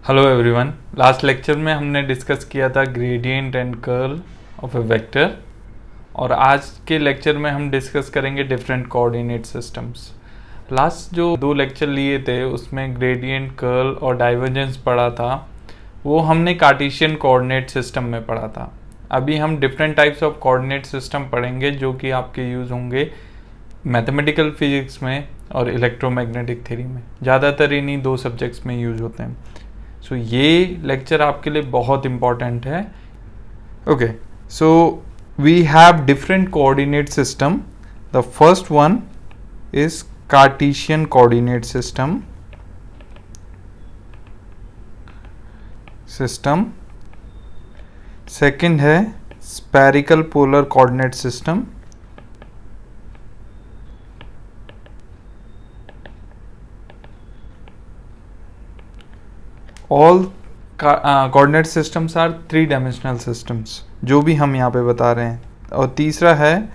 Hello everyone. Last lecture में हमने discuss किया था gradient and curl of A vector, और आज के लेक्चर में हम डिस्कस करेंगे डिफरेंट कोऑर्डिनेट सिस्टम्स। लास्ट जो 2 लेक्चर लिए थे उसमें ग्रेडियंट, कर्ल और डाइवर्जेंस पढ़ा था, वो हमने कार्टेशियन कोऑर्डिनेट सिस्टम में पढ़ा था। अभी हम different types of coordinate system पढ़ेंगे जो कि आपके यूज़ होंगे मैथमेटिकल फिजिक्स में और इलेक्ट्रोमैग्नेटिक थ्योरी में। ज़्यादातर इन्हीं 2 सब्जेक्ट्स में यूज़ होते हैं। सो ये लेक्चर आपके लिए बहुत इम्पॉर्टेंट है। Okay, so we have different coordinate system. The first one is Cartesian coordinate system. Second है spherical polar coordinate system. All coordinate systems are 3 dimensional systems, जो भी हम यहाँ पे बता रहे हैं। और तीसरा है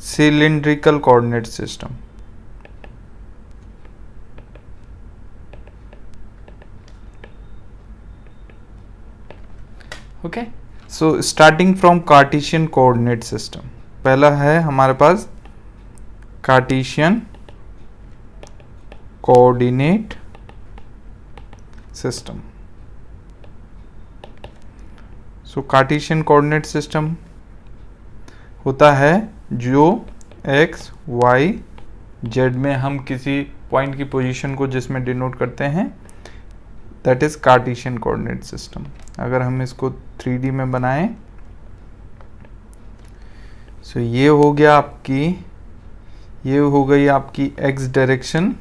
cylindrical coordinate system. Okay, so starting from Cartesian coordinate system, पहला है हमारे पास कार्टेशियन कोऑर्डिनेट सिस्टम। सो कार्टेशियन कोऑर्डिनेट सिस्टम होता है जो एक्स वाई जेड में हम किसी पॉइंट की पोजीशन को जिसमें डिनोट करते हैं, that is Cartesian coordinate system. अगर हम इसको 3D में बनाएं, सो ये हो गया आपकी, ये हो गई आपकी एक्स डायरेक्शन,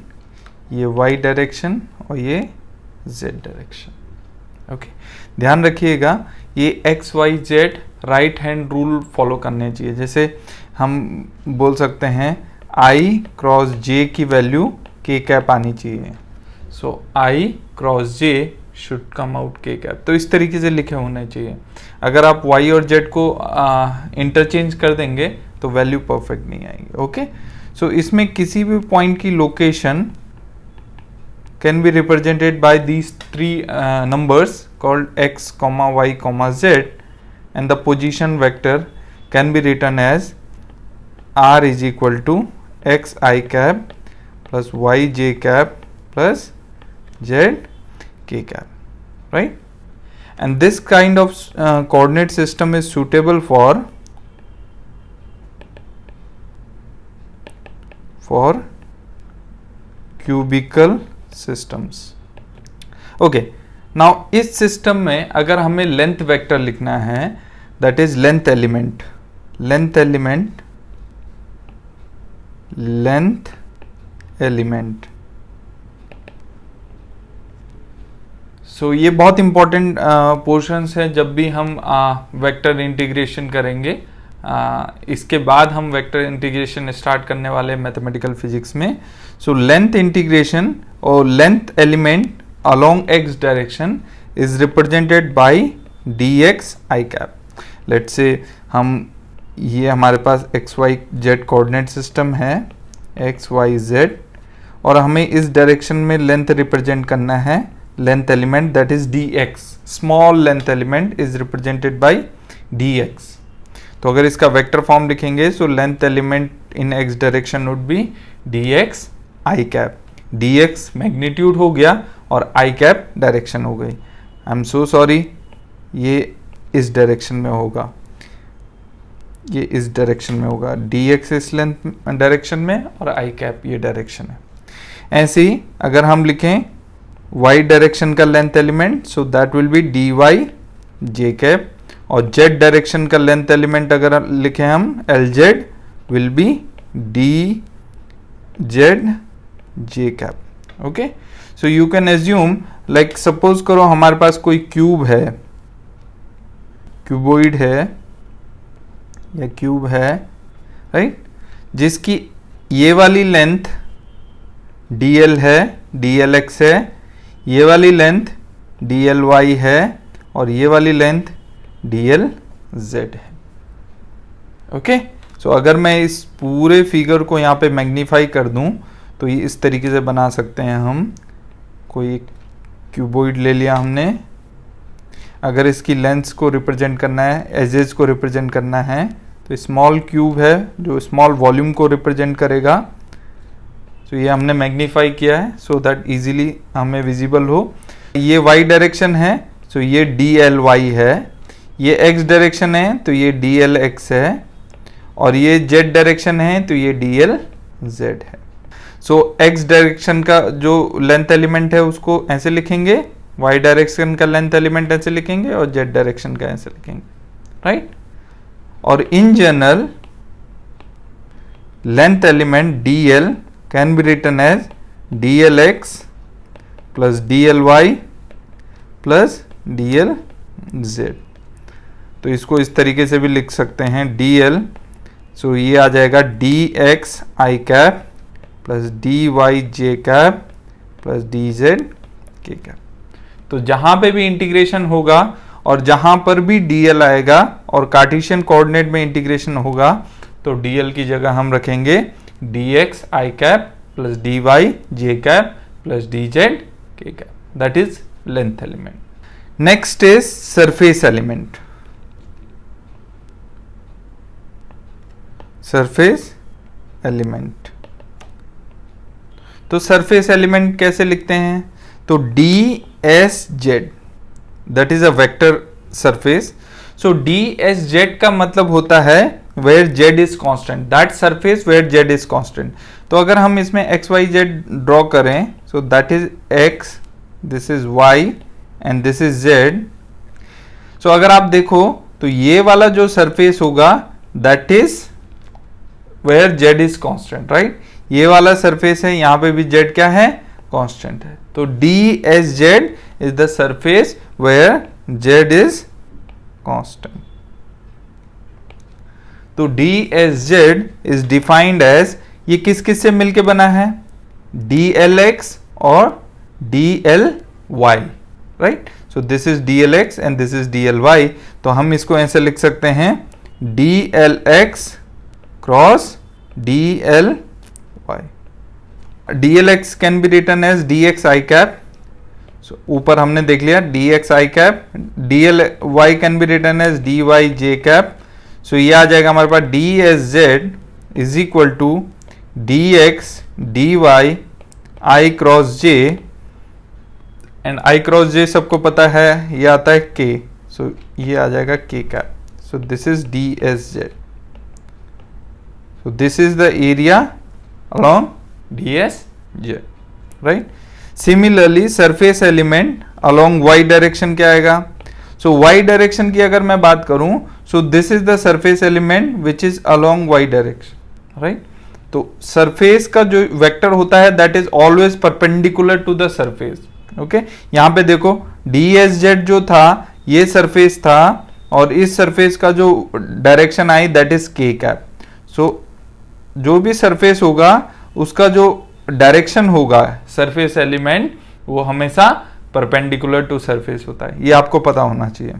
ये वाई डायरेक्शन और ये जेड डायरेक्शन। ओके, ध्यान रखिएगा ये X Y Z right hand rule follow करने चाहिए। जैसे हम बोल सकते हैं आई क्रॉस जे की वैल्यू के कैप आनी चाहिए। So I cross J should come out K cap, तो इस तरीके से लिखे होने चाहिए। अगर आप वाई और जेड को इंटरचेंज कर देंगे तो वैल्यू परफेक्ट नहीं आएगी। ओके, सो इसमें किसी भी पॉइंट की location can be represented by these 3 numbers called x, y, z, and the position vector can be written as r is equal to x I cap plus y j cap plus z k cap, right? And this kind of coordinate system is suitable for cubical systems. Okay, now इस system में अगर हमें length vector लिखना है, that is length element. सो ये बहुत important portions है जब भी हम वेक्टर इंटीग्रेशन करेंगे। इसके बाद हम वेक्टर इंटीग्रेशन स्टार्ट करने वाले मैथमेटिकल फिजिक्स में। सो लेंथ इंटीग्रेशन और length element along X direction is represented by dx I cap. Let's say हम ये हमारे पास X Y Z coordinate system है, एक्स वाई जेड, और हमें इस डायरेक्शन में लेंथ रिप्रेजेंट करना है, length element that is dx। Small length element is represented by dx। तो अगर इसका वेक्टर फॉर्म लिखेंगे, so length element in X direction would be dx I cap. dx magnitude हो गया और I कैप डायरेक्शन हो गई। आई एम सो सॉरी, ये इस डायरेक्शन में होगा, ये इस डायरेक्शन में होगा, dx इस लेंथ डायरेक्शन में और I कैप ये डायरेक्शन है। ऐसे ही अगर हम लिखें y डायरेक्शन का length element, so that will B dy j cap, और z डायरेक्शन का लेंथ एलिमेंट अगर लिखें हम lz will be dz j cap. Okay, so you can assume, like suppose करो हमारे पास कोई क्यूब है, क्यूबोइड है या क्यूब है, राइट, जिसकी ये वाली लेंथ dl है, dlx है, ये वाली लेंथ dly है और ये वाली लेंथ dlz है। ओके, सो अगर मैं इस पूरे फिगर को यहाँ पे मैग्नीफाई कर दूं तो ये इस तरीके से बना सकते हैं हम कोई क्यूबॉइड ले लिया हमने। अगर इसकी लेंथ को रिप्रेजेंट करना है, एजेस को रिप्रेजेंट करना है, तो स्मॉल क्यूब है जो स्मॉल वॉल्यूम को रिप्रेजेंट करेगा। तो ये हमने मैग्नीफाई किया है सो दैट इजीली हमें विजिबल हो। ये वाई डायरेक्शन है, सो ये DLY है। ये एक्स डायरेक्शन है तो ये DLX है, और ये जेड डायरेक्शन है तो ये DLZ है। सो एक्स डायरेक्शन का जो लेंथ एलिमेंट है उसको ऐसे लिखेंगे, वाई डायरेक्शन का लेंथ एलिमेंट ऐसे लिखेंगे, और जेड डायरेक्शन का ऐसे लिखेंगे, राइट। और in general length element DL can be written as DLX plus DLY plus DLZ। तो इसको इस तरीके से भी लिख सकते हैं DL, सो ये आ जाएगा DXI cap plus DYJ cap plus DZK cap. तो जहां पे भी इंटीग्रेशन होगा और जहां पर भी DL आएगा और कार्टेशियन कोऑर्डिनेट में इंटीग्रेशन होगा तो DL की जगह हम रखेंगे DXI cap plus DYJ cap plus DZK cap, that is length element. Next is surface element. Surface element, तो सरफेस एलिमेंट कैसे लिखते हैं? तो DSZ that is a vector surface. So DSZ का मतलब होता है where Z is constant, that surface where Z is constant। तो अगर हम इसमें XYZ ड्रॉ करें, so that is X, this is Y and this is Z। so अगर आप देखो तो ये वाला जो सरफेस होगा that is where Z is constant, right। ये वाला सरफेस है, यहाँ पे भी Z क्या है? कांस्टेंट है। तो DSZ is the surface where Z is constant। तो DSZ is defined as, ये किस किस से मिलके बना है? DLX और DLY, right. So this is DLX and this is DLY। तो हम इसको ऐसे लिख सकते हैं DLX cross DLY। DLX can be written as DXI cap. सो ऊपर हमने देख लिया DXI cap. DLY can be written as DYJ cap. सो ये आ जाएगा हमारे पास DSZ is equal to DX DY I cross J, and I cross J सबको पता है ये आता है K। सो ये आ जाएगा K cap. So this is DSZ। So this is the area along DSZ, right. Similarly surface element along Y direction क्या आएगा? सो Y डायरेक्शन की अगर मैं बात करूं, so this is the surface element which is along Y direction, right. तो surface का जो वेक्टर होता है that is always perpendicular to the surface, okay. यहां पे देखो DSZ जो था ये सरफेस था, और इस सरफेस का जो direction I that is K cap. सो जो भी सरफेस होगा उसका जो डायरेक्शन होगा सरफेस एलिमेंट वो हमेशा परपेंडिकुलर टू सरफेस होता है, ये आपको पता होना चाहिए।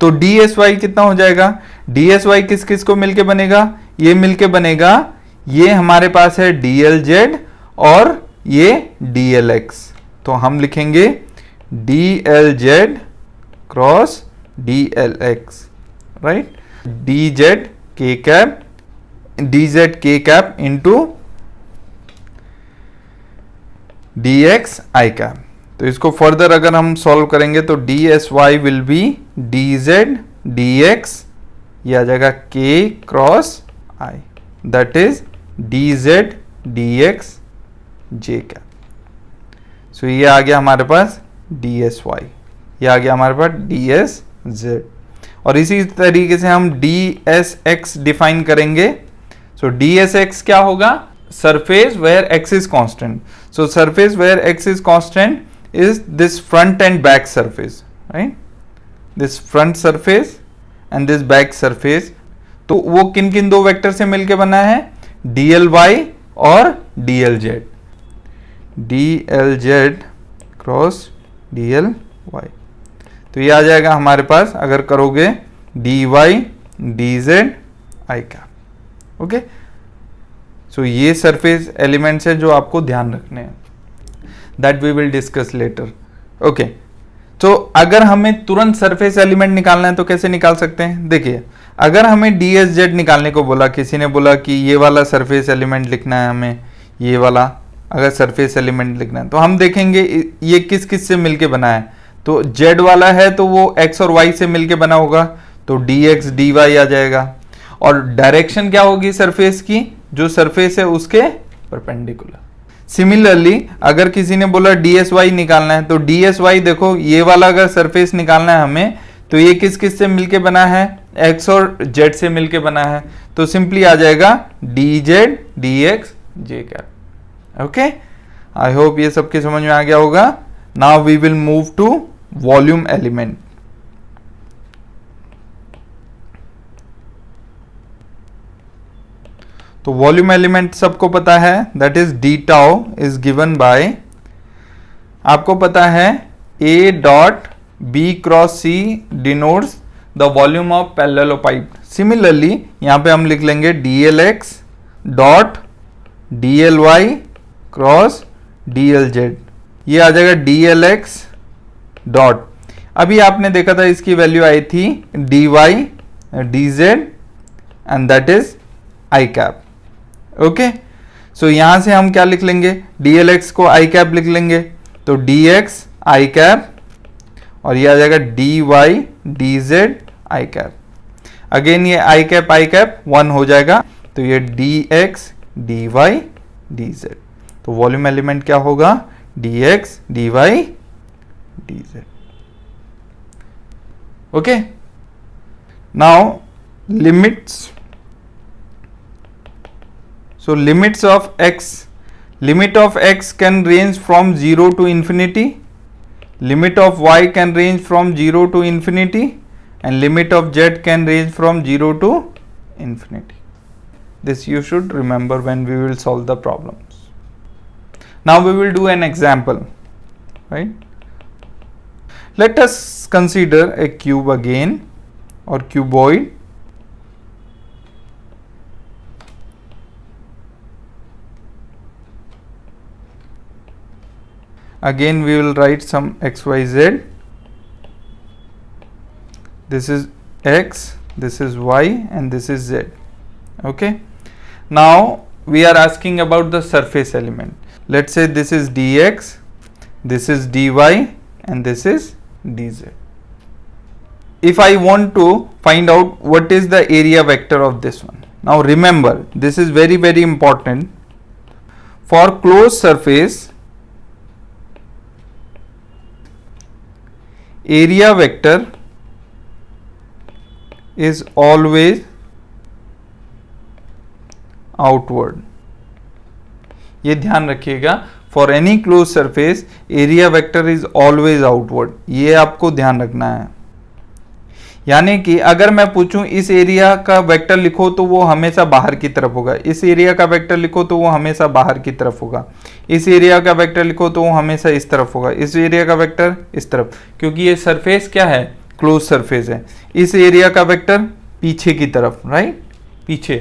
तो DSY कितना हो जाएगा? DSY किस किस को मिलके बनेगा? ये मिलके बनेगा, ये हमारे पास है DLZ और ये DLX। तो हम लिखेंगे DLZ cross DLX, right. DZK cap, DZK cap into DXI cap. तो इसको फर्दर अगर हम सॉल्व करेंगे तो DSY will be DZ DX, ये आ जाएगा K cross I, that is DZ DX J cap. सो ये आ गया हमारे पास DSY, ये आ गया हमारे पास DSZ। और इसी तरीके से हम DSX डिफाइन करेंगे। सो DSX क्या होगा? Surface where X is constant. So surface where X is constant is this front and back surface, right? This front surface and this back surface। तो वो किन किन दो वेक्टर से मिलके बना है? DLY और DLZ। DLZ cross DLY। तो ये आ जाएगा हमारे पास अगर करोगे DY DZ I का, ओके। सो ये सरफेस एलिमेंट्स है जो आपको ध्यान रखने हैं, that we will discuss later। Okay, तो अगर हमें तुरंत सरफेस एलिमेंट निकालना है तो कैसे निकाल सकते हैं? देखिए, अगर हमें डी एस जेड निकालने को बोला, किसी ने बोला कि ये वाला सरफेस एलिमेंट लिखना है हमें, ये वाला अगर सरफेस एलिमेंट लिखना है, तो हम देखेंगे ये किस किस से मिलके बना है। तो जेड वाला है तो वो एक्स और वाई से मिलके बना होगा, तो डी एक्स डी वाई आ जाएगा। और डायरेक्शन क्या होगी सरफेस की? जो सरफेस है उसके परपेंडिकुलर। सिमिलरली अगर किसी ने बोला डी एस वाई निकालना है, तो डी एस वाई देखो, ये वाला अगर सरफेस निकालना है हमें, तो ये किस किस से मिलके बना है? एक्स और जेड से मिलके बना है, तो सिंपली आ जाएगा d z d x j cap. Okay, I hope ये सबके समझ में आ गया होगा। Now we will move to volume element. तो वॉल्यूम एलिमेंट सबको पता है, that is d tau is given by, आपको पता है a dot b cross c denotes the volume of parallelepiped. Similarly यहां पे हम लिख लेंगे d l x dot d l y cross d l Z, ये आ जाएगा डी एल एक्स डॉट, अभी आपने देखा था इसकी वैल्यू आई थी d Y D z and that is i cap. Okay, so यहां से हम क्या लिख लेंगे? डी एल एक्स को आई कैप लिख लेंगे, तो डी एक्स आई कैप और ये आ जाएगा D Y D Z I cap. Again ये आई कैप 1 हो जाएगा, तो ये D X D Y D Z. तो वॉल्यूम एलिमेंट क्या होगा? D X D Y D Z. Okay, now limits. So limits of x, limit of x can range from 0 to infinity, limit of y can range from 0 to infinity and limit of z can range from 0 to infinity. This you should remember when we will solve the problems. Now we will do an example, right? Let us consider a cube again or cuboid. Again we will write some x y z, this is x, this is y and this is z. Okay, now we are asking about the surface element. Let's say this is dx, this is dy and this is dz. If I want to find out what is the area vector of this one, now remember this is very very important. For closed surface, area vector is always outward. ये ध्यान रखिएगा, for any close surface area vector is always outward, ये आपको ध्यान रखना है। यानी कि अगर मैं पूछूं इस एरिया का वेक्टर लिखो तो वो हमेशा बाहर की तरफ होगा, इस एरिया का वेक्टर लिखो तो वो हमेशा बाहर की तरफ होगा, इस एरिया का वेक्टर लिखो तो वो हमेशा इस तरफ होगा, इस एरिया का वेक्टर इस तरफ, क्योंकि ये सरफेस क्या है? क्लोज सरफेस है। इस एरिया का वेक्टर पीछे की तरफ, राइट, पीछे,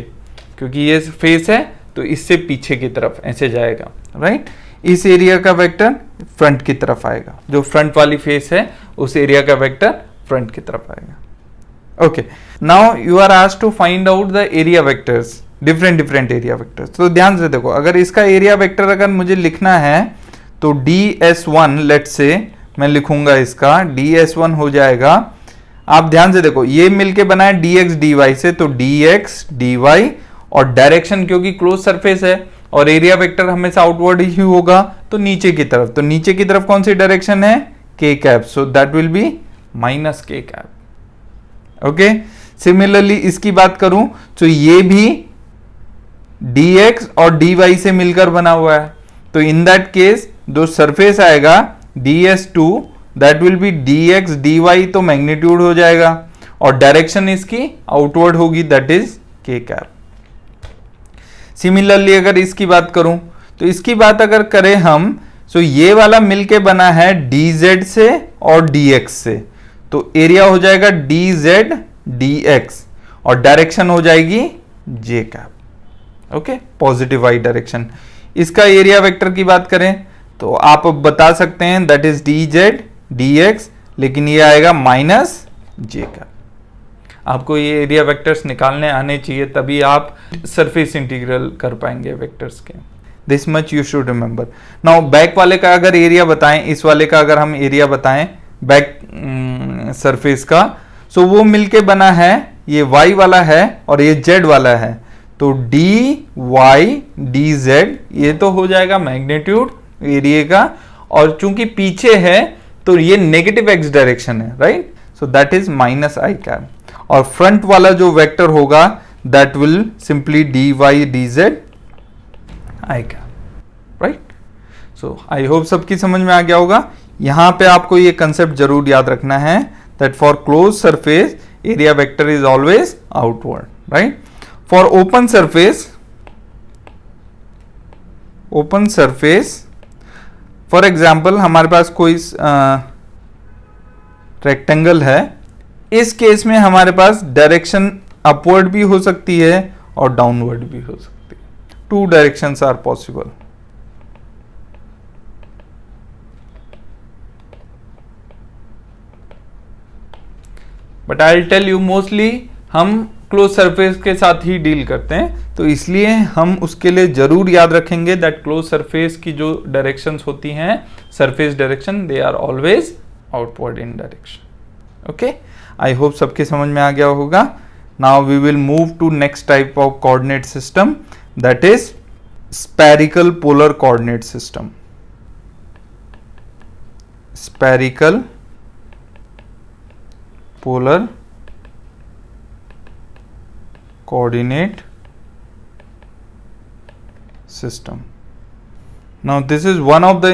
क्योंकि ये फेस है तो इससे पीछे की तरफ ऐसे जाएगा, राइट। इस एरिया का वेक्टर फ्रंट की तरफ आएगा, जो फ्रंट वाली फेस है उस एरिया का वेक्टर फ्रंट की तरफ आएगा। Okay, now you are asked to find out the area vectors, different area vectors. तो ध्यान से देखो, अगर इसका एरिया वेक्टर अगर मुझे लिखना है तो ds1 लेट से मैं लिखूंगा, इसका ds1 हो जाएगा। आप ध्यान से देखो, ये मिलके बना है dx dy से, तो dx dy और डायरेक्शन क्योंकि क्लोज सरफेस है और एरिया वेक्टर हमेशा आउटवर्ड ही होगा तो नीचे की तरफ, तो नीचे की तरफ कौन सी डायरेक्शन है? k cap, so that will B minus k cap. Okay, similarly इसकी बात करूं तो ये भी dx और dy से मिलकर बना हुआ है, तो इन दैट केस जो सरफेस आएगा ds2 that will B dx dy, तो मैग्नीट्यूड हो जाएगा और डायरेक्शन इसकी आउटवर्ड होगी, that is k cap. Similarly अगर इसकी बात करूं तो इसकी बात अगर करें हम, तो ये वाला मिलके बना है dz से और dx से, तो एरिया हो जाएगा dz dx और डायरेक्शन हो जाएगी j cap. Okay, positive y direction. इसका एरिया वेक्टर की बात करें तो आप बता सकते हैं दैट इज dz dx, लेकिन ये आएगा माइनस जे कैप। आपको ये एरिया वेक्टर्स निकालने आने चाहिए, तभी आप सरफेस इंटीग्रल कर पाएंगे वेक्टर्स के। This much you should remember. Now back वाले का अगर एरिया बताएं, इस वाले का अगर हम एरिया बताएं बैक सरफेस का, सो वो मिलके बना है, ये y वाला है और ये z वाला है, तो dy dz ये तो हो जाएगा मैग्नीट्यूड एरिया का, और चूंकि पीछे है तो ये नेगेटिव x डायरेक्शन है, right, so that is minus I cap. और फ्रंट वाला जो वेक्टर होगा that will simply dy dz I cap, right. So I hope सबकी समझ में आ गया होगा। यहां पे आपको ये कंसेप्ट जरूर याद रखना है that for close surface area vector is always outward, right. For open surface for example हमारे पास कोई रेक्टेंगल है, इस केस में हमारे पास डायरेक्शन अपवर्ड भी हो सकती है और डाउनवर्ड भी हो सकती है। Two directions are possible. But I will tell you mostly हम क्लोज सरफेस के साथ ही डील करते हैं, तो इसलिए हम उसके लिए जरूर याद रखेंगे दैट क्लोज सरफेस की जो डायरेक्शंस होती हैं surface direction, they are always outward in direction. Okay, I hope सबके समझ में आ गया होगा। Now we will move to next type of coordinate system, that is spherical polar coordinate system. Spherical polar coordinate system. Now this is one of the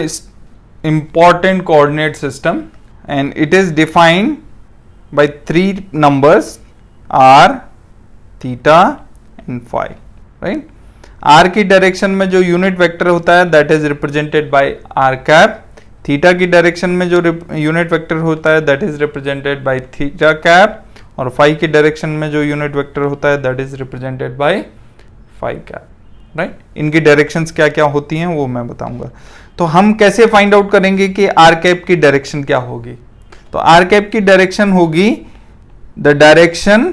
important coordinate system and it is defined by three numbers r, theta and phi, right? r की direction में जो unit vector होता है that is represented by r cap, theta की direction में जो unit vector होता है that is represented by theta cap, और फाई की डायरेक्शन में जो यूनिट वेक्टर होता है that is represented by phi cap, right. इनकी डायरेक्शंस क्या क्या होती हैं वो मैं बताऊंगा। तो हम कैसे फाइंड आउट करेंगे कि आर कैप की डायरेक्शन क्या होगी? तो आर कैप की डायरेक्शन होगी the direction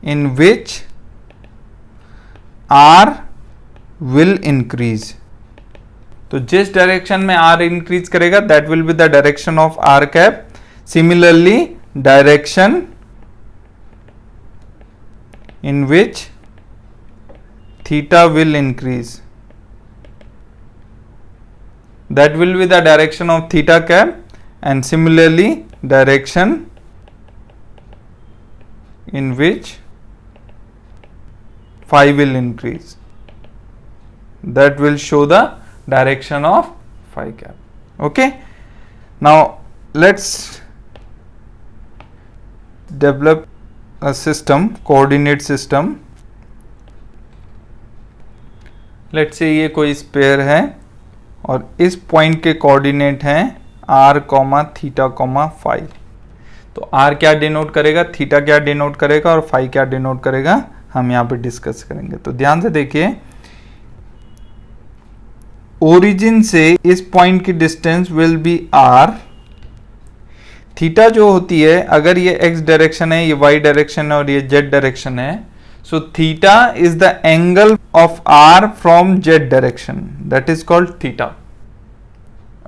in which R will increase. तो जिस डायरेक्शन में आर इंक्रीज करेगा that will be the direction of R cap. Similarly direction in which theta will increase, that will be the direction of theta cap, and similarly direction in which phi will increase, that will show the direction of phi cap. Okay, now let's develop a system, coordinate system. Let's say ये कोई spare है और इस point के coordinate हैं r, theta, phi. तो r क्या denote करेगा, थीटा क्या डिनोट करेगा और फाई क्या डिनोट करेगा, हम यहाँ पे डिस्कस करेंगे। तो ध्यान से देखिए, ओरिजिन से इस पॉइंट की distance will be r। Theta जो होती है, अगर ये x डायरेक्शन है, ये y डायरेक्शन है और ये z डायरेक्शन है, so theta is the angle of r from z direction, that is called theta.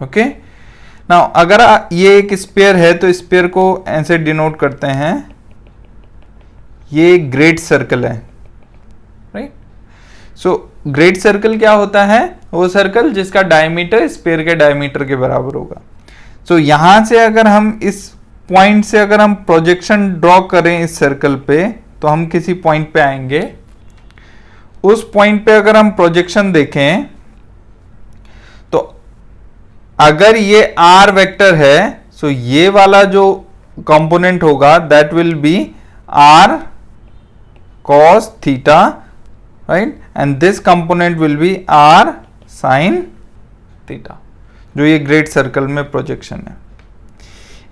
Okay, now अगर ये एक स्पेयर है तो स्पेयर को ऐसे डिनोट करते हैं, ये ग्रेट सर्कल है, राइट। सो ग्रेट सर्कल क्या होता है, वो सर्कल जिसका डायमीटर स्पेयर के डायमीटर के बराबर होगा। सो यहां से अगर हम इस पॉइंट से अगर हम प्रोजेक्शन ड्रॉ करें इस सर्कल पे, तो हम किसी पॉइंट पे आएंगे, उस पॉइंट पे अगर हम प्रोजेक्शन देखें तो अगर ये r वेक्टर है, सो ये वाला जो कंपोनेंट होगा that will be r cos theta, right, and this component will be r sin theta, जो ये ग्रेट सर्कल में प्रोजेक्शन है।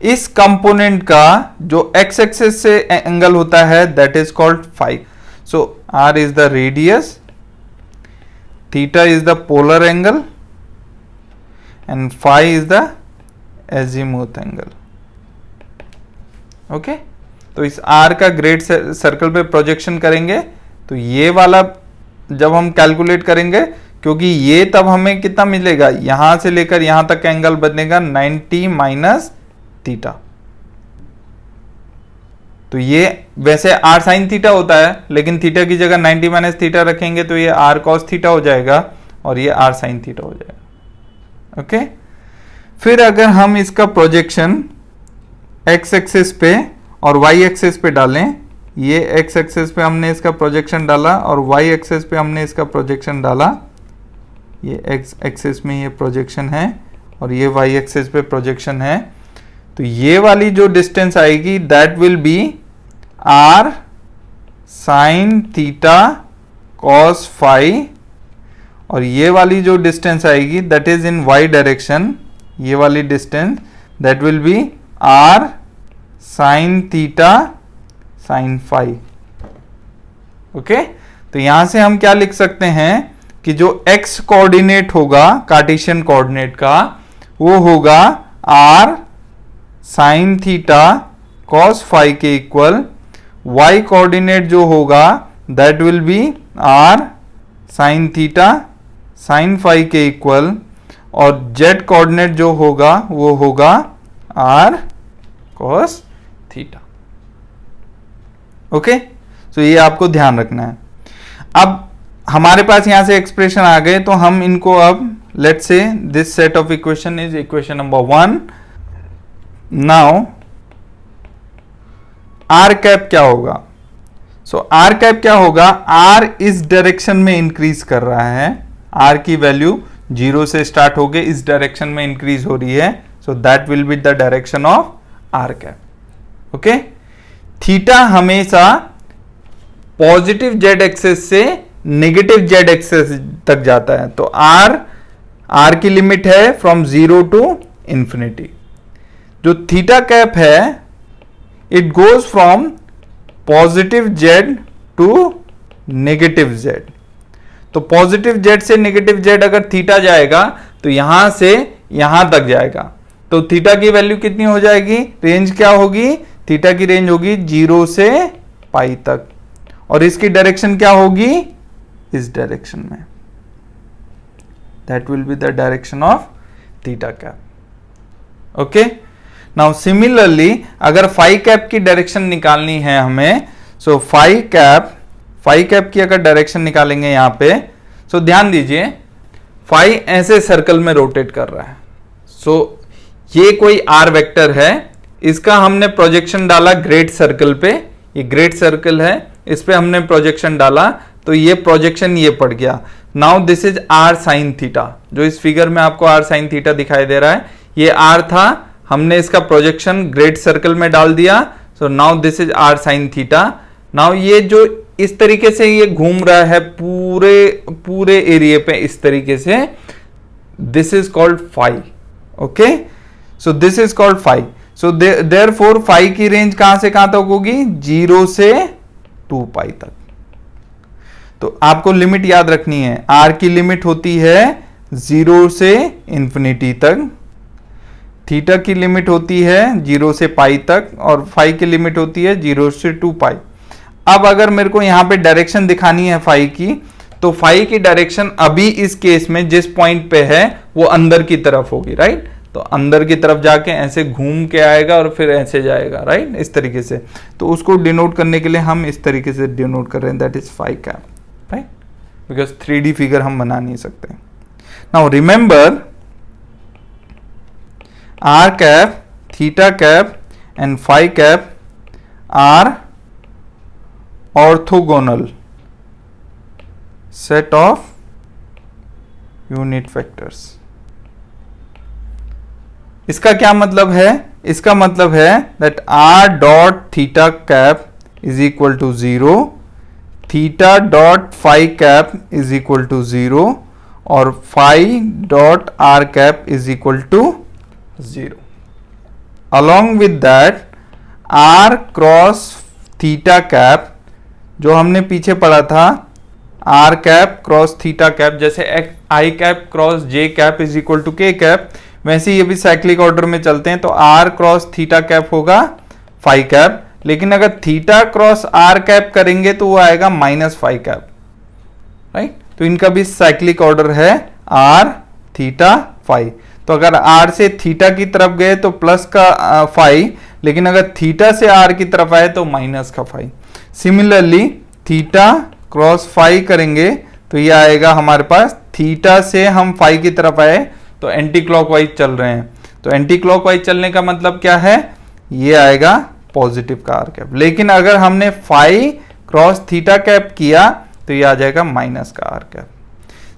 इस कंपोनेंट का जो x एक्सिस से एंगल होता है that is called phi. So r is the radius, theta is the polar angle, and phi is the azimuth angle. Okay, तो इस आर का ग्रेड सर्कल पे प्रोजेक्शन करेंगे तो ये वाला जब हम कैलकुलेट करेंगे, क्योंकि ये तब हमें कितना मिलेगा, यहां से लेकर यहां तक का एंगल बनेगा 90 माइनस थीटा। तो ये वैसे आर साइन थीटा होता है, लेकिन थीटा की जगह 90 माइनस थीटा रखेंगे तो ये आर कॉस थीटा हो जाएगा और ये आर साइन थीटा हो जाएगा। ओके, फिर अगर हम इसका प्रोजेक्शन एक्स एक्सिस पे और वाई एक्सिस पे डालें, ये एक्स एक्सिस पे हमने इसका प्रोजेक्शन डाला और वाई एक्सिस पे हमने इसका प्रोजेक्शन डाला, ये एक्स एक्सिस में ये प्रोजेक्शन है और ये वाई एक्सिस पे प्रोजेक्शन है, तो ये वाली जो डिस्टेंस आएगी that will be are sine theta cos phi, और ये वाली जो डिस्टेंस आएगी that is in Y direction, ये वाली distance that will be are sine theta sine phi. Okay, तो यहां से हम क्या लिख सकते हैं कि जो x कोऑर्डिनेट होगा कार्टेशियन कोऑर्डिनेट का, वो होगा r sine theta cos phi के इक्वल, y कोऑर्डिनेट जो होगा that will be r sine theta sine phi के इक्वल, और z कोऑर्डिनेट जो होगा वो होगा r cos theta. Okay, so ये आपको ध्यान रखना है। अब हमारे पास यहां से एक्सप्रेशन आ गए, तो हम इनको अब let's say this set of equation is equation number 1। Now R cap क्या होगा? सो आर कैप क्या होगा, आर इस डायरेक्शन में इंक्रीज कर रहा है, आर की वैल्यू 0 से स्टार्ट होके इस डायरेक्शन में इंक्रीज हो रही है, so that will be the direction of R cap. Okay, theta हमेशा पॉजिटिव जेड एक्सेस से नेगेटिव जेड एक्सेस तक जाता है, तो आर की लिमिट है फ्रॉम 0 टू इंफिनिटी। जो थीटा कैप है it goes from positive Z to negative Z. तो पॉजिटिव जेड से नेगेटिव जेड अगर थीटा जाएगा तो यहां से यहां तक जाएगा, तो थीटा की वैल्यू कितनी हो जाएगी, रेंज क्या होगी, थीटा की रेंज होगी 0 से पाई तक, और इसकी डायरेक्शन क्या होगी, इस डायरेक्शन में, that will be the direction of theta cap. Okay, now similarly अगर फाई कैप की डायरेक्शन निकालनी है हमें, सो फाई कैप की अगर डायरेक्शन निकालेंगे यहां पे, सो ध्यान दीजिए फाई ऐसे सर्कल में रोटेट कर रहा है, सो ये कोई आर वेक्टर है, इसका हमने प्रोजेक्शन डाला ग्रेट सर्कल पे, ये ग्रेट सर्कल है, इस पे हमने प्रोजेक्शन डाला तो ये प्रोजेक्शन ये पड़ गया। Now this is R sine theta, जो इस फिगर में आपको आर साइन थीटा दिखाई दे रहा है, ये आर था, हमने इसका प्रोजेक्शन ग्रेट सर्कल में डाल दिया, so now this is R sine theta. Now ये जो इस तरीके से ये घूम रहा है पूरे एरिया पे इस तरीके से, this is called phi. Okay, so this is called phi. So therefore phi की रेंज कहां से कहां तक होगी, 0 से 2 पाई तक। तो आपको लिमिट याद रखनी है, आर की लिमिट होती है 0 से इंफिनिटी तक, थीटा की लिमिट होती है 0 से पाई तक, और फाई की लिमिट होती है 0 से 2 पाई। अब अगर मेरे को यहां पे डायरेक्शन दिखानी है फाई की, तो फाई की डायरेक्शन अभी इस केस में जिस पॉइंट पे है वो अंदर की तरफ होगी, राइट, तो अंदर की तरफ जाके ऐसे घूम के आएगा और फिर ऐसे जाएगा, राइट, इस तरीके से। तो उसको डिनोट करने के लिए हम इस तरीके से डिनोट कर रहे हैं, that is phi cap, right, because 3D figure हम बना नहीं सकते। Now remember R cap, theta cap and phi cap are orthogonal set of unit vectors। इसका क्या मतलब है, इसका मतलब है that r dot theta cap is equal to 0, theta dot phi cap is equal to 0 और phi dot r cap is equal to 0। along with that r cross theta cap जो हमने पीछे पढ़ा था r cap cross theta cap, जैसे i cap cross j cap is equal to k cap, वैसे ये भी साइक्लिक ऑर्डर में चलते हैं, तो आर क्रॉस थीटा कैप होगा फाई कैप, लेकिन अगर थीटा क्रॉस आर कैप करेंगे तो वो आएगा माइनस फाई कैप, राइट। तो इनका भी साइक्लिक ऑर्डर है आर थीटा फाई। तो अगर आर से थीटा की तरफ गए तो प्लस का फाई, लेकिन अगर थीटा से आर की तरफ आए तो माइनस का phi. Similarly theta cross phi करेंगे तो ये आएगा हमारे पास, थीटा से हम फाई की तरफ आए तो एंटी क्लॉकवाइज चल रहे हैं, तो एंटी क्लॉकवाइज चलने का मतलब क्या है, ये आएगा पॉजिटिव का आर कैप। लेकिन अगर हमने फाई क्रॉस थीटा कैप किया तो ये आ जाएगा माइनस का आर कैप।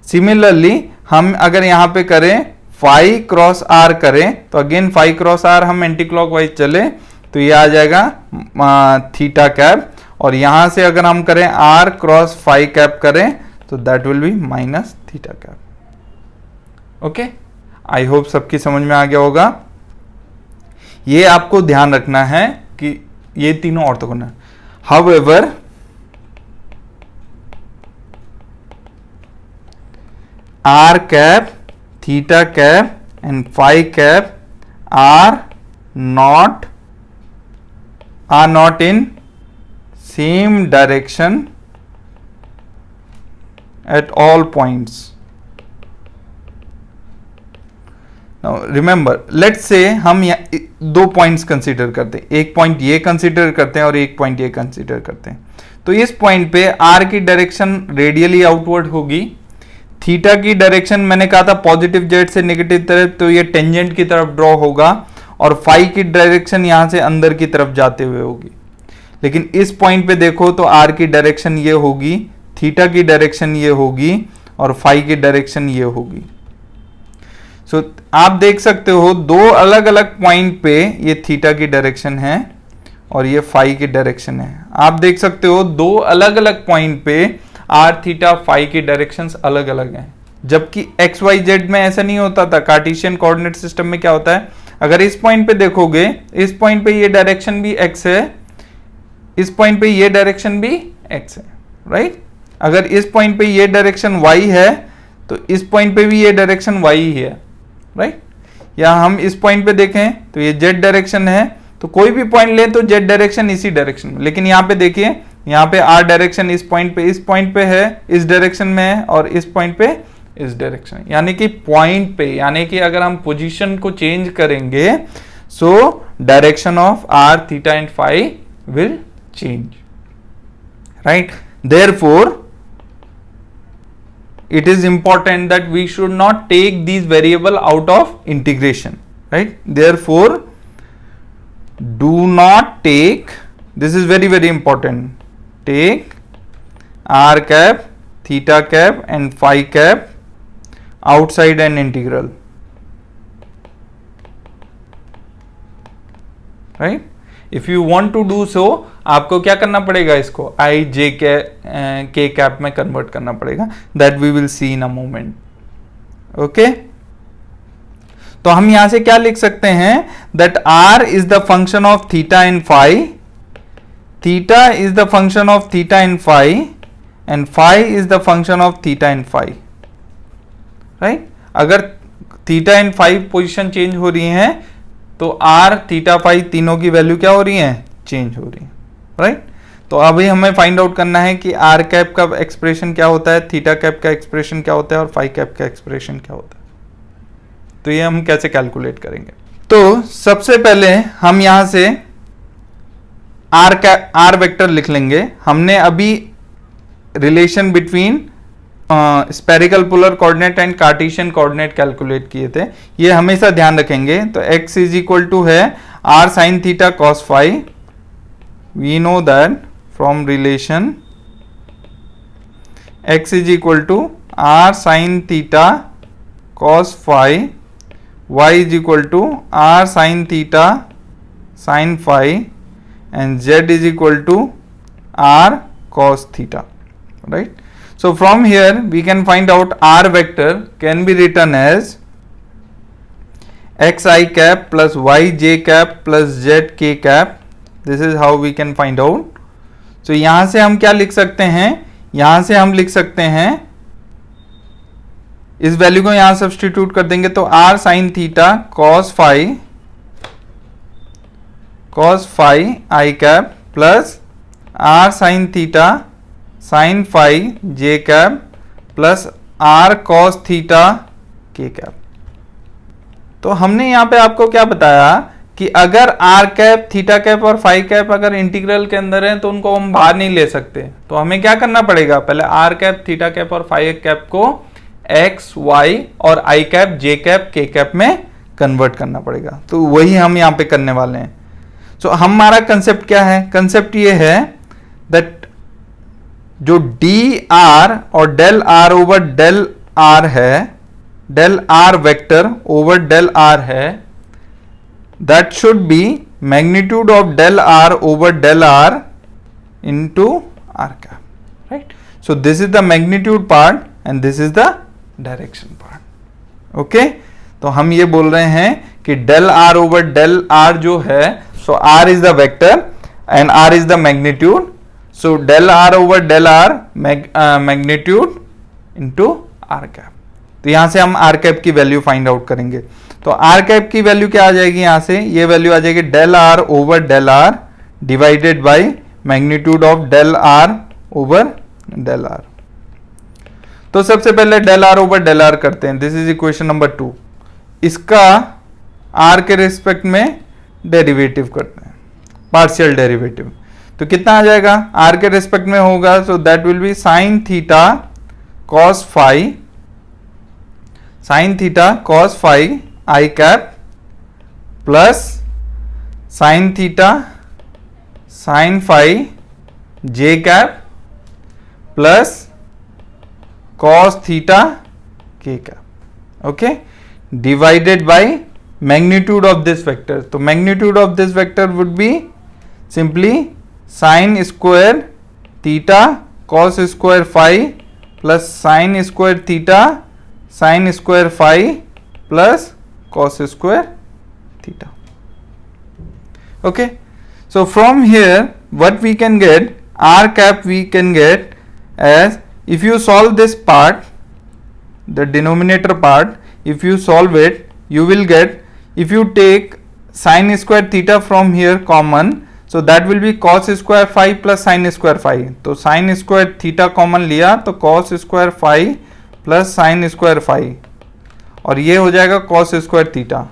सिमिलरली हम अगर यहां पे करें फाई क्रॉस आर करें तो अगेन फाई क्रॉस आर हम एंटी क्लॉकवाइज चले तो ये आ जाएगा थीटा कैप, और यहां से अगर हम करें आर क्रॉस फाई कैप करें तो that will B minus theta cap. Okay, I hope सबकी समझ में आ गया होगा। ये आपको ध्यान रखना है कि ये तीनों orthogonal. However R cap, theta cap and phi cap are not in same direction at all points. Now remember, let's say हम दो पॉइंट्स कंसीडर करते हैं, एक पॉइंट ये कंसीडर करते हैं और एक पॉइंट ये कंसीडर करते हैं। तो इस पॉइंट पे आर की डायरेक्शन रेडियली आउटवर्ड होगी, थीटा की डायरेक्शन मैंने कहा था पॉजिटिव जेड से नेगेटिव तरफ, तो ये टेंजेंट की तरफ ड्रॉ होगा, और फाई की डायरेक्शन यहां से अंदर की तरफ जाते हुए होगी। लेकिन इस पॉइंट पे देखो तो आर की डायरेक्शन ये होगी, थीटा की डायरेक्शन ये होगी और फाई की डायरेक्शन ये होगी। सो आप देख सकते हो दो अलग अलग पॉइंट पे ये थीटा की डायरेक्शन है और ये फाई की डायरेक्शन है। आप देख सकते हो दो अलग अलग पॉइंट पे आर थीटा फाई की डायरेक्शंस अलग अलग हैं, जबकि एक्स वाई जेड में ऐसा नहीं होता था। कार्टेशियन कोऑर्डिनेट सिस्टम में क्या होता है, अगर इस पॉइंट पे देखोगे, इस पॉइंट पे ये डायरेक्शन भी एक्स है, इस पॉइंट पे ये डायरेक्शन भी एक्स है, राइट। अगर इस पॉइंट पे ये डायरेक्शन वाई है तो इस पॉइंट पे भी ये डायरेक्शन वाई ही है, राइट। या हम इस पॉइंट पे देखें तो ये जेड डायरेक्शन है, तो कोई भी पॉइंट ले तो जेड डायरेक्शन इसी डायरेक्शन में। लेकिन यहाँ पे देखिए, यहाँ पे आर डायरेक्शन इस पॉइंट पे है, इस डायरेक्शन में है, और इस पॉइंट पे इस डायरेक्शन, यानी कि पॉइंट पे, यानी कि अगर हम पोजीशन को चेंज करेंगे so direction of R theta and phi will change, right. Therefore it is important that we should not take these variable out of integration, right. Therefore do not take, this is very very important, take r cap, theta cap and phi cap outside an integral, right. If you want to do so, आपको क्या करना पड़ेगा, इसको आई जे के cap में convert करना पड़ेगा, that we will see in a moment. Okay, तो हम यहां से क्या लिख सकते हैं, that r is the function of theta and phi, theta is the function of theta and phi, and phi is the function of theta and phi, right. अगर theta and phi position change हो रही है तो are theta phi तीनों की value क्या हो रही है, चेंज हो रही है, राइट। तो अभी हमें फाइंड आउट करना है कि आर कैप का एक्सप्रेशन क्या होता है, थीटा कैप का एक्सप्रेशन क्या होता है और फाई कैप का एक्सप्रेशन क्या होता है। तो ये हम कैसे कैलकुलेट करेंगे, तो सबसे पहले हम यहां से आर वेक्टर लिख लेंगे। हमने अभी relation between spherical polar coordinate and Cartesian coordinate calculate किए थे, ये हमेशा ध्यान रखेंगे। तो x इज इक्वल टू है r sine theta cos phi, we know that from relation x is equal to r sine theta cos phi, y is equal to r sine theta sine phi and z is equal to r cos theta, right. So from here we can find out r vector can be written as xi cap plus yj cap plus zk cap. This is how we can find out. So यहाँ से हम क्या लिख सकते हैं, यहां से हम लिख सकते हैं, इस वैल्यू को यहां सब्स्टिट्यूट कर देंगे तो r sin theta cos phi i cap plus r sin theta sin phi j cap plus r cos theta k cap. तो हमने यहां पे आपको क्या बताया कि अगर r कैप, थीटा कैप और फाई कैप अगर इंटीग्रल के अंदर है तो उनको हम बाहर नहीं ले सकते। तो हमें क्या करना पड़ेगा, पहले r कैप, थीटा कैप और फाई कैप को x, y और i cap, j cap, k cap में कन्वर्ट करना पड़ेगा। तो वही हम यहाँ पे करने वाले हैं। तो हमारा कंसेप्ट क्या है, कंसेप्ट ये है दैट जो dr और del r over del r है, del r vector over del r है, that should be magnitude of del r over del r into r cap, right. So this is the magnitude part and this is the direction part. Okay, तो हम ये बोल रहे हैं कि del r over del r जो है, so r is the vector and r is the magnitude, so del r over del r magnitude into r cap. तो यहां से हम r कैप की वैल्यू फाइंड आउट करेंगे। तो r कैप की वैल्यू क्या आ जाएगी, यहां से ये वैल्यू आ जाएगी del r over del r divided by magnitude of del r over del r। तो सबसे पहले del r over del r करते हैं, दिस इज इक्वेशन नंबर 2। इसका r के रिस्पेक्ट में डेरिवेटिव करते हैं, पार्शियल डेरिवेटिव। तो कितना आ जाएगा, r के रिस्पेक्ट में होगा, so that will be sine theta cos phi, sine theta cos phi i cap plus sine theta sine phi j cap plus cos theta k cap, okay, divided by magnitude of this vector. तो magnitude of this vector would be simply sine square theta cos square phi plus sine square theta sine square phi plus cos square theta. Okay, so from here what we can get, r cap we can get as, if you solve this part, the denominator part, if you solve it, you will get, if you take sin square theta from here common, so that will be cos square phi plus sin square phi। तो sin square theta common लिया तो cos square phi plus sin square phi, और ये हो जाएगा cos square theta।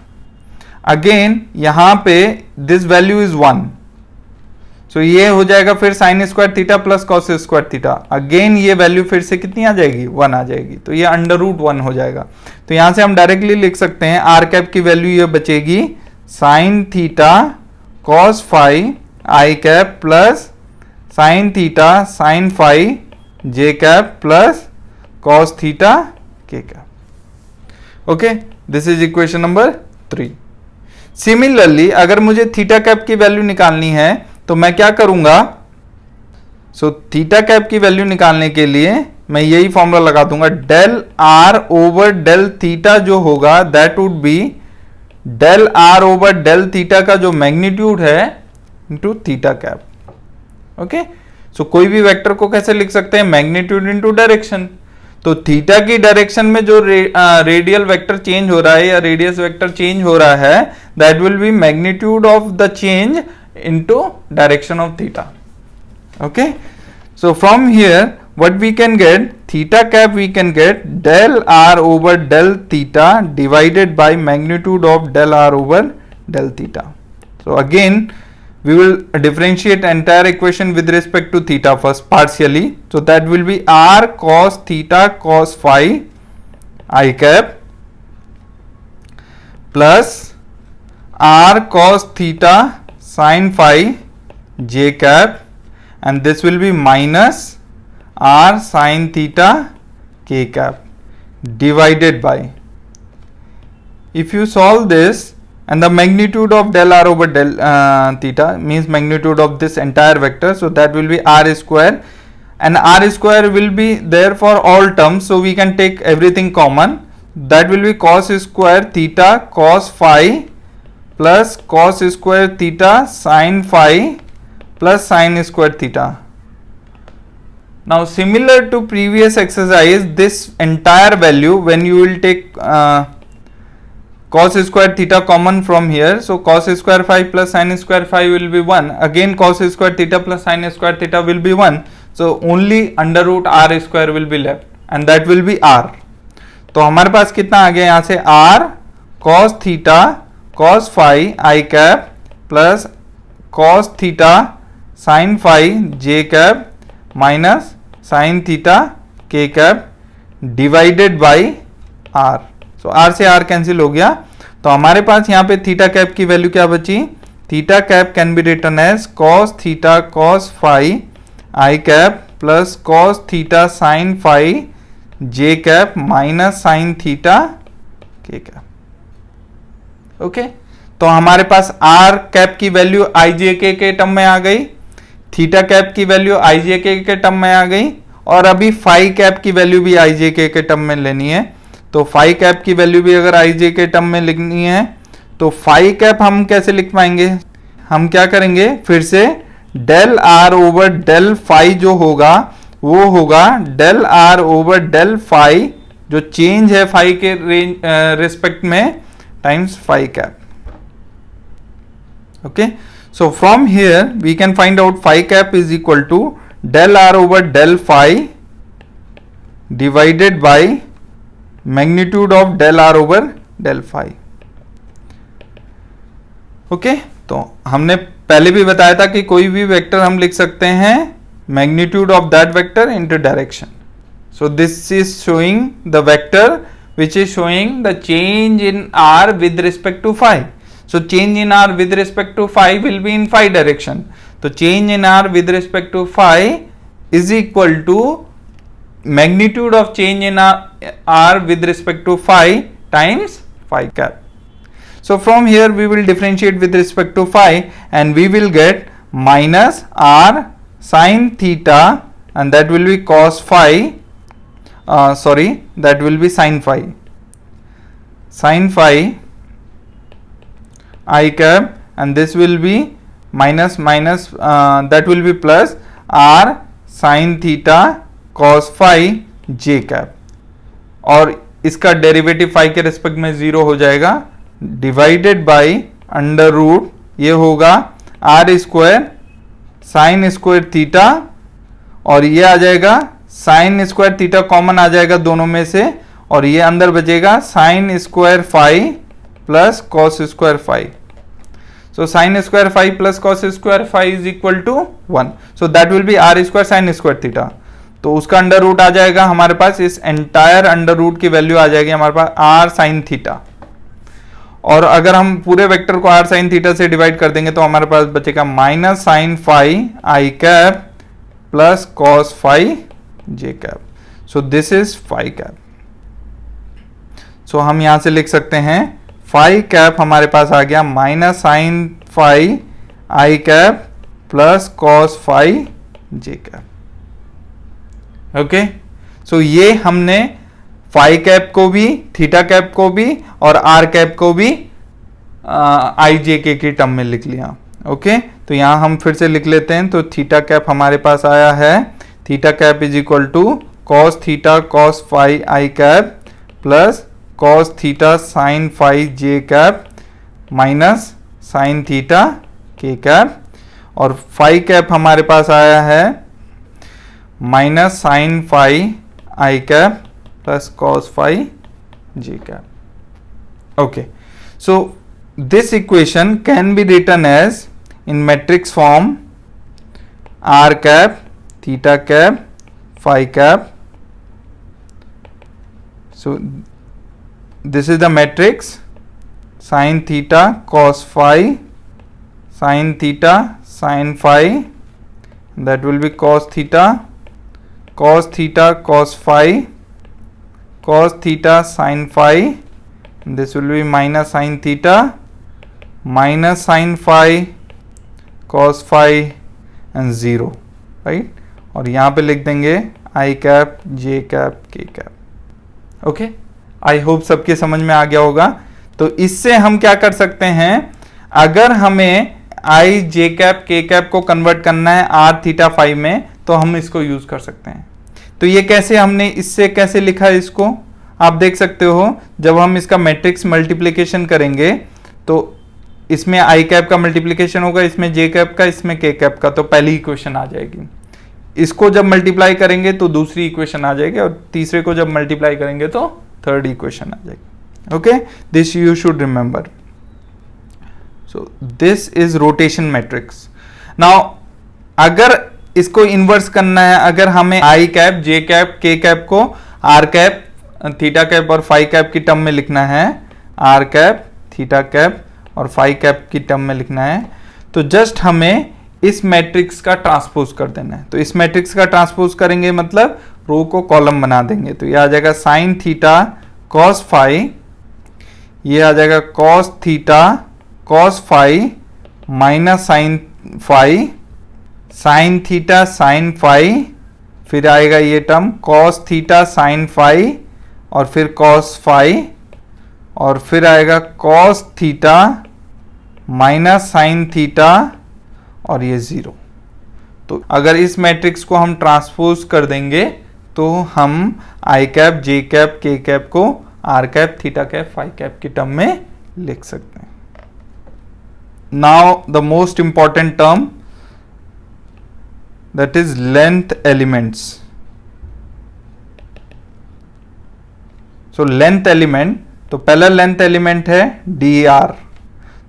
Again यहां पे this value is 1, सो ये हो जाएगा फिर sign square theta plus cos square theta. Again ये वैल्यू फिर से कितनी आ जाएगी, 1 आ जाएगी, तो ये अंडर रूट 1 हो जाएगा। तो यहां से हम डायरेक्टली लिख सकते हैं आर कैप की वैल्यू ये बचेगी sine theta cos phi i cap plus sine theta sine phi j cap plus cos theta k cap. Okay, this is equation number 3। Similarly अगर मुझे थीटा कैप की वैल्यू निकालनी है तो मैं क्या करूंगा, सो थीटा कैप की वैल्यू निकालने के लिए मैं यही फॉर्मूला लगा दूंगा, del r over del theta जो होगा that would be del r over del theta का जो मैग्नीट्यूड है into theta cap. Okay, so कोई भी वेक्टर को कैसे लिख सकते हैं, मैग्नीट्यूड इनटू डायरेक्शन। तो थीटा की डायरेक्शन में जो रेडियल वेक्टर चेंज हो रहा है या रेडियस वेक्टर चेंज हो रहा है, that will be magnitude of the change into direction of theta. Okay, so from here what we can get, theta cap we can get del r over del theta divided by magnitude of del r over del theta. So again we will differentiate entire equation with respect to theta first partially, so that will be r cos theta cos phi I cap plus r cos theta sin phi j cap, and this will be minus r sin theta k cap divided by, if you solve this, and the magnitude of del r over del theta means magnitude of this entire vector, so that will be r square, and r square will be there for all terms, so we can take everything common, that will be cos square theta cos phi plus cos square theta sin phi plus sin square theta Now similar to previous exercise, this entire value when you will take cos square theta common from here, so cos square phi plus sin square phi will be 1, again cos square theta plus sin square theta will be 1, so only under root r square will be left and that will be r. तो हमारे पास कितना आ गया यहाँ से r cos theta cos phi I cap plus cos theta sin phi j cap minus sin theta k cap divided by r. So r से r cancel हो गया, तो हमारे पास यहाँ पे थीटा कैप की वैल्यू क्या बची, theta cap can be written as cos theta cos phi I cap plus cos theta sin phi j cap minus sin theta k cap. Okay, तो हमारे पास r कैप की वैल्यू i j k के term में आ गई, theta cap की value i j k के टर्म में आ गई, और अभी फाई कैप की वैल्यू भी i j k के टर्म में लेनी है. तो फाई कैप की वैल्यू भी अगर i j के टर्म में लिखनी है तो फाई कैप हम कैसे लिख पाएंगे, हम क्या करेंगे, फिर से del r over del phi जो होगा वो होगा del r over del phi जो चेंज है फाई के रेंज रिस्पेक्ट में times phi cap. Okay, so from here we can find out phi cap is equal to del r over del phi divided by magnitude of del r over del phi. Okay, तो हमने पहले भी बताया था कि कोई भी vector हम लिख सकते हैं magnitude of that vector into direction. So this is showing the vector which is showing the change in r with respect to phi. So change in r with respect to phi will be in phi direction. तो change in r with respect to phi is equal to magnitude of change in r with respect to phi times phi cap. So from here we will differentiate with respect to phi and we will get minus r sin theta and that will be cos phi, that will be sin phi. Sin phi I cap and this will be minus that will be plus r sin theta cos phi j cap और इसका derivative phi के respect में 0 हो जाएगा divided by under root ये होगा r square sine square theta और ये आ जाएगा साइन स्क्वायर थीटा कॉमन आ जाएगा दोनों में से और ये अंदर बचेगा sine square phi plus cos square phi. So sin square phi plus cos square phi is equal to 1. So that will be r square sin square theta. तो उसका अंडर रूट आ जाएगा हमारे पास, इस एंटायर अंडर रूट की value आ जाएगी हमारे पास r sin थीटा. और अगर हम पूरे वेक्टर को r sin थीटा से डिवाइड कर देंगे तो हमारे पास बचेगा minus sine phi i cap plus cos phi j cap. So this is phi cap. So हम यहां से लिख सकते हैं फाई कैप हमारे पास आ गया minus sine phi i cap plus cos phi j cap. Okay, so ये हमने फाई कैप को भी थीटा कैप को भी और आर कैप को भी आई जे के की टर्म में लिख लिया. ओके, तो यहां हम फिर से लिख लेते हैं. तो थीटा कैप हमारे पास आया है theta cap is equal to cos theta cos phi i cap plus cos theta sin phi j cap minus sin theta k cap और phi कैप हमारे पास आया है minus sin phi i cap plus cos phi j cap. Okay, so this equation can be written as in matrix form r cap theta cap phi cap. So this is the matrix sin theta cos phi sin theta sin phi that will be cos theta cos phi cos theta sin phi and this will be minus sin theta minus sin phi cos phi and 0, right. और यहाँ पे लिख देंगे i cap j cap k cap. Okay, I hope सबके समझ में आ गया होगा. तो इससे हम क्या कर सकते हैं, अगर हमें आई जे कैप के कैप को कन्वर्ट करना है आर थीटा फाई में तो हम इसको यूज कर सकते हैं। तो ये कैसे, हमने इससे कैसे लिखा है इसको, आप देख सकते हो। जब हम इसका मैट्रिक्स मल्टीप्लिकेशन करेंगे तो इसमें आई कैप का मल्टीप्लिकेशन होगा, इसमें जे कैप का, इसमें के कैप का, तो पहली इक्वेशन आ जाएगी। इसको जब मल्टीप्लाई करेंगे तो दूसरी इक्वेशन आ जाएगी, और तीसरे को जब मल्टीप्लाई करेंगे तो थर्ड इक्वेशन आ जाएगी। Okay, this you should remember. So this is rotation matrix. Now अगर इसको इन्वर्स करना है, अगर हमें आई cap, j cap, k cap को आर कैप, थीटा कैप और फाई कैप की टर्म में लिखना है, आर कैप, थीटा कैप और फाई कैप की टर्म में लिखना है, तो जस्ट हमें इस मैट्रिक्स का ट्रांसपोज कर देना है। तो इस मैट्रिक्स का ट्रांसपोज करेंगे मतलब रो को कॉलम बना देंगे। तो ये आ जाएगा साइन थीटा कॉस फाई, ये आ जाएगा cos theta cos phi minus sine phi, sine theta sine phi, फिर आएगा ये term cos theta sine phi और फिर कॉस फाई, और फिर आएगा cos theta minus sine theta और ये 0। तो अगर इस मैट्रिक्स को हम ट्रांसपोज कर देंगे तो हम i cap, j cap, k cap को r cap, theta cap, phi cap की टर्म में लिख सकते हैं। Now the most important term, that is length elements. So length element, तो पहला लेंथ एलिमेंट है dr।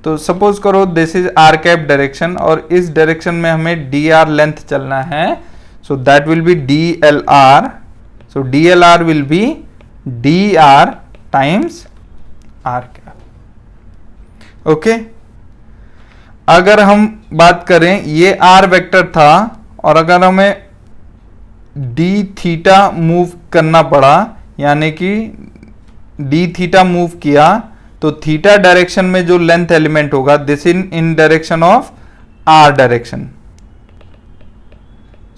तो सपोज करो this is r cap direction और इस डायरेक्शन में हमें dr लेंथ चलना है, so that will be dlr। So dlr will be dr times r cap. Okay, अगर हम बात करें, ये r वेक्टर था और अगर हमें डी थीटा मूव करना पड़ा, यानी कि डी थीटा मूव किया, तो थीटा डायरेक्शन में जो लेंथ एलिमेंट होगा this in direction of r direction.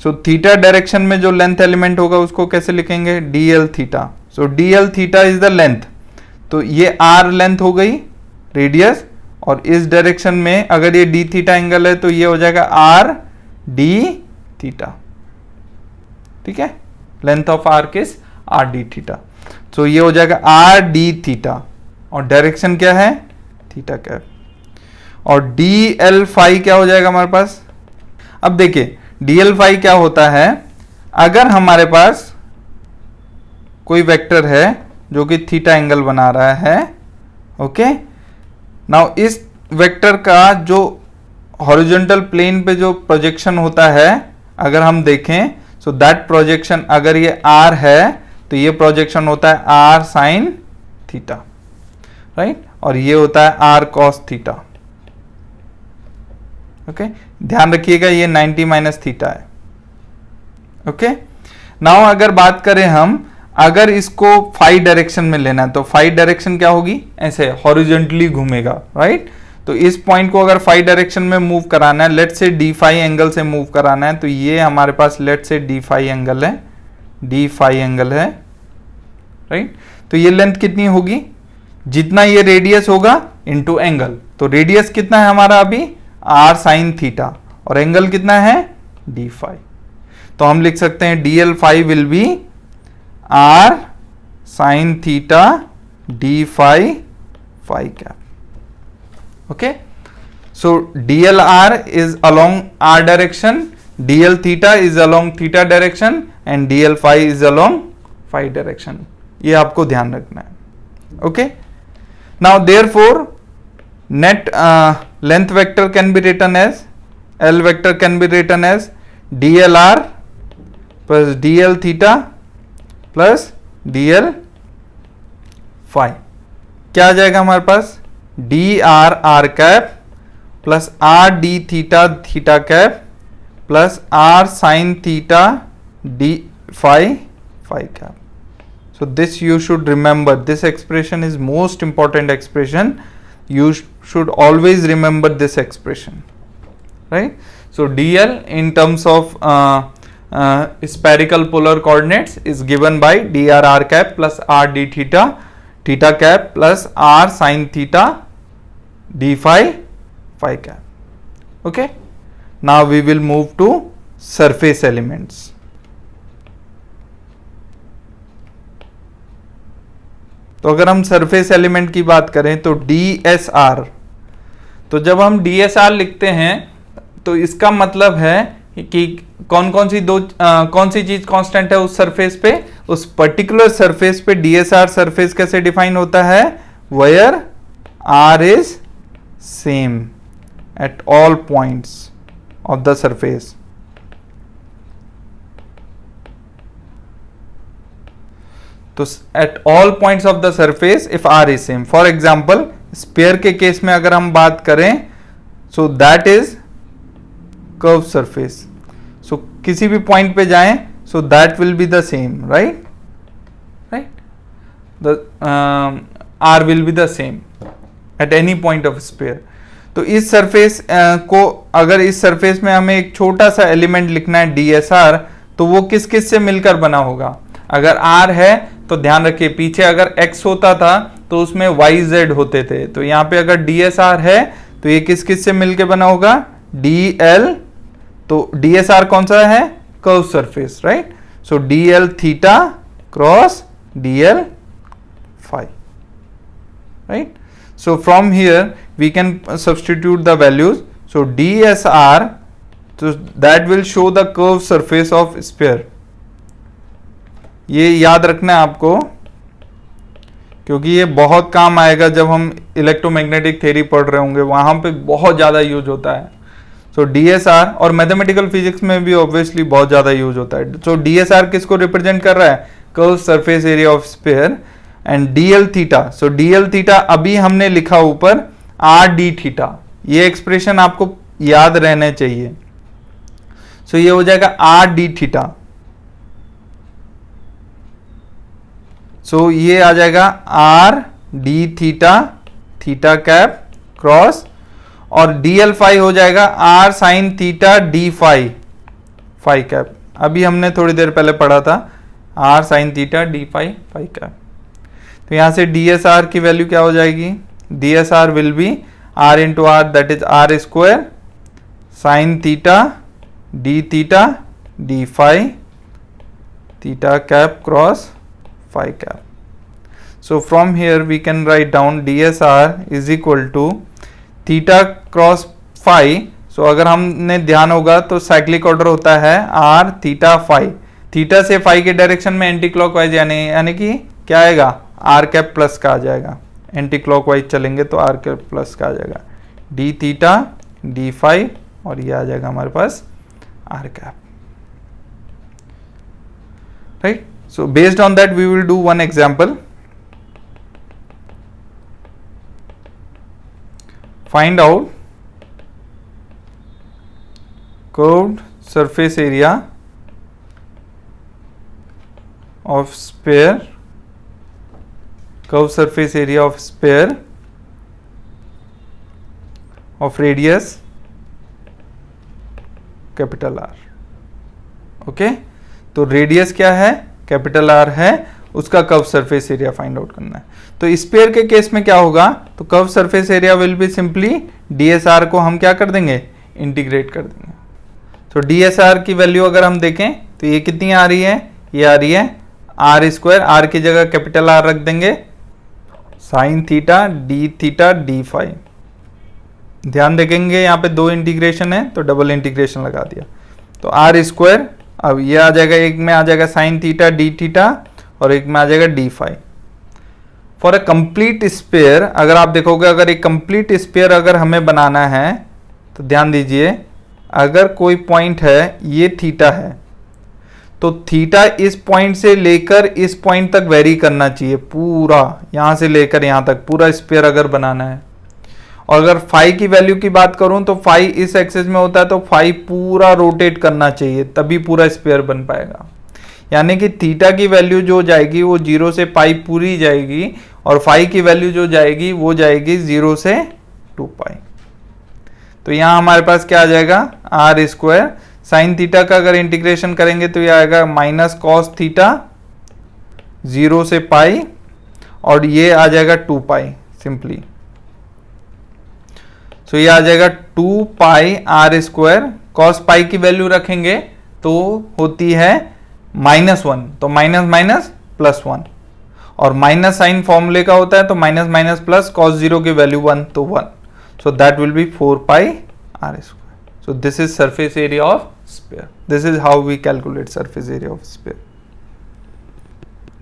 So theta direction में जो लेंथ एलिमेंट होगा उसको कैसे लिखेंगे, d l theta. So d l theta is the length, तो ये आर लेंथ हो गई रेडियस, और इस डायरेक्शन में अगर ये डी थीटा एंगल है तो ये हो जाएगा आर डी थीटा। ठीक है, length of arc is r d theta. So ये हो जाएगा आर डी थीटा और डायरेक्शन क्या है, थीटा कैप, और डी एल फाई क्या हो जाएगा हमारे पास। अब देखिए डी एल फाई क्या होता है, अगर हमारे पास कोई वेक्टर है जो कि थीटा एंगल बना रहा है, ओके, नाउ इस वेक्टर का जो हॉरिजॉन्टल प्लेन पे जो प्रोजेक्शन होता है अगर हम देखें, सो दैट प्रोजेक्शन, अगर ये r है तो ये प्रोजेक्शन होता है r साइन थीटा, राइट, और ये होता है r कॉस थीटा। ओके, ध्यान रखिएगा ये 90 माइनस थीटा है। ओके, नाउ अगर बात करें हम, अगर इसको फाई डायरेक्शन में लेना है तो फाई डायरेक्शन क्या होगी, ऐसे हॉरिजॉन्टली घूमेगा, राइट। तो इस पॉइंट को अगर फाई डायरेक्शन में मूव कराना है, लेट से डी फाई एंगल से मूव कराना है, तो ये हमारे पास लेट से डी फाई एंगल है, डी फाई एंगल है, राइट। तो ये लेंथ कितनी होगी, जितना ये रेडियस होगा इनटू एंगल। तो रेडियस कितना है हमारा अभी, आर साइन थीटा, और एंगल कितना है, डी फाई। तो हम लिख सकते हैं d l phi will be are sine theta d phi phi cap. Okay, so DLR is along R direction, DL theta is along theta direction and DL phi is along phi direction. ये आपको ध्यान रखना है। Okay, now therefore net length vector can be written as, L vector can be written as DLR plus DL theta plus DL phi। क्या आ जाएगा हमारे पास, d r r cap plus r d theta theta cap plus r sine theta d phi phi cap. So this you should remember, this expression is most important expression, you should always remember this expression, right? So dl in terms of spherical polar coordinates is given by dr r cap plus r d theta theta cap plus r sin theta d phi phi cap. Okay, now we will move to surface elements. तो अगर हम surface element की बात करें तो DSR, तो जब हम DSR लिखते हैं तो इसका मतलब है कि कौन सी चीज कांस्टेंट है उस सरफेस पे, उस पर्टिकुलर सरफेस पे DSR सरफेस कैसे डिफाइन होता है, where R is same at all points of the surface. तो at all points of the surface if R is same. For example sphere के केस में अगर हम बात करें, so that is curve surface. So किसी भी पॉइंट पे जाएं, so that will be the same, right, the R will be the same at any point of sphere. तो इस सरफेस को अगर इस सरफेस में हमें एक छोटा सा एलिमेंट लिखना है DSR, तो वो किस किस से मिलकर बना होगा। अगर R है तो ध्यान रखिए, पीछे अगर X होता था तो उसमें YZ होते थे, तो यहाँ पे अगर DSR है तो ये किस किस से मिलकर बना होगा, DL। तो DSR कौन सा है, curve surface, right. So DL theta cross DL phi, right. So from here we can substitute the values. So DSR, so that will show the curved surface of sphere. ये याद रखना है आपको, क्योंकि ये बहुत काम आएगा जब हम इलेक्ट्रोमैग्नेटिक थ्योरी पढ़ रहे होंगे, वहां पे बहुत ज्यादा यूज होता है। So DSR और मैथमेटिकल फिजिक्स में भी ऑब्वियसली बहुत ज्यादा यूज होता है। So DSR किसको रिप्रेजेंट कर रहा है, curve surface area of sphere. And DL theta, so DL theta अभी हमने लिखा ऊपर RD थीटा, ये एक्सप्रेशन आपको याद रहने चाहिए। सो ये हो जाएगा RD थीटा। सो ये आ जाएगा RD theta, theta cap cross, और DL फाई हो जाएगा R sine theta D phi, phi cap. अभी हमने थोड़ी देर पहले पढ़ा था R sine theta D phi, phi cap. तो यहां से DSR की वैल्यू क्या हो जाएगी, DSR will be R into R, that is R square sine theta D theta D phi, theta cap cross phi cap. So from here we can write down DSR is equal to theta cross phi. So अगर हमने ध्यान होगा तो cyclic order होता है R theta phi, theta से phi के direction में एंटी क्लॉकवाइज, यानी कि क्या आएगा, आर कैप प्लस का आ जाएगा। एंटी क्लॉकवाइज चलेंगे तो आर कैप प्लस का आ जाएगा, डी थीटा डी फाई, और ये आ जाएगा हमारे पास r cap, right. So based on that we will do one example. Find out curved surface area of sphere, curved surface area of sphere of radius capital R, okay. तो radius क्या है, capital R है, उसका curve surface area find out करना है। तो sphere के case में क्या होगा, तो curve surface area will be simply DSR को हम क्या कर देंगे, इंटीग्रेट कर देंगे। तो DSR की वैल्यू अगर हम देखें तो ये कितनी आ रही है, ये आ रही है R स्क्वायर, R की जगह कैपिटल R रख देंगे, साइन थीटा डी फाई। ध्यान देखेंगे यहाँ पे दो इंटीग्रेशन है तो डबल इंटीग्रेशन लगा दिया, तो R स्क्वायर, अब ये आ जाएगा, एक में आ जाएगा साइन थीटा डी थीटा और एक में आ जाएगा d phi. For a complete sphere, अगर आप देखोगे, अगर एक कंप्लीट स्फीयर अगर हमें बनाना है तो ध्यान दीजिए, अगर कोई पॉइंट है, ये थीटा है, तो थीटा इस पॉइंट से लेकर इस पॉइंट तक वेरी करना चाहिए, पूरा यहां से लेकर यहां तक पूरा स्फीयर अगर बनाना है। और अगर फाई की वैल्यू की बात करूं तो फाई इस एक्सिस में होता है, तो फाई पूरा रोटेट करना चाहिए, तभी पूरा स्फीयर बन पाएगा। यानी कि थीटा की वैल्यू जो जाएगी वो 0 से पाई पूरी जाएगी, और फाई की वैल्यू जो जाएगी वो जाएगी 0 से 2 पाई। तो यहां हमारे पास क्या आ जाएगा, R स्क्वायर, साइन थीटा का अगर इंटीग्रेशन करेंगे तो ये आएगा माइनस कॉस थीटा 0 से पाई, और ये आ जाएगा 2 पाई सिंपली। सो ये आ जाएगा 2 पाई R स्क्वायर, कॉस पाई की वैल्यू रखेंगे तो होती है -1, तो माइनस माइनस +1, और माइनस साइन फॉर्मूले का होता है तो माइनस माइनस प्लस cos 0 की वैल्यू 1 तो 1, सो that will B 4πr². So this is surface area of sphere. This is how we calculate surface area of sphere.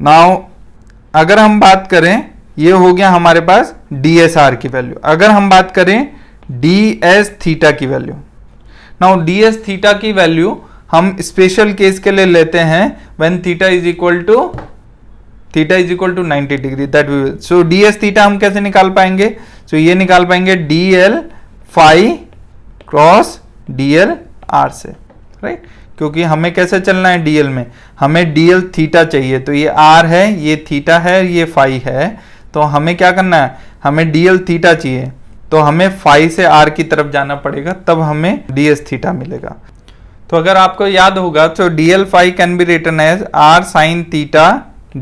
Now अगर हम बात करें, ये हो गया हमारे पास DSR की वैल्यू. अगर हम बात करें DS थीटा की वैल्यू, नाउ DS थीटा की वैल्यू हम स्पेशल केस के लिए लेते हैं when theta is equal to 90 degree, that we will. So DS theta हम कैसे निकाल पाएंगे? सो ये निकाल पाएंगे DL phi cross DL R से, राइट? क्योंकि हमें कैसे चलना है DL में, हमें DL थीटा चाहिए, तो ये R है, ये थीटा है, ये फाई है, तो हमें क्या करना है, हमें DL थीटा चाहिए, तो हमें फाई से R की तरफ जाना पड़ेगा, तब हमें DS थीटा मिलेगा. तो अगर आपको याद होगा तो DL phi can be written as R sine theta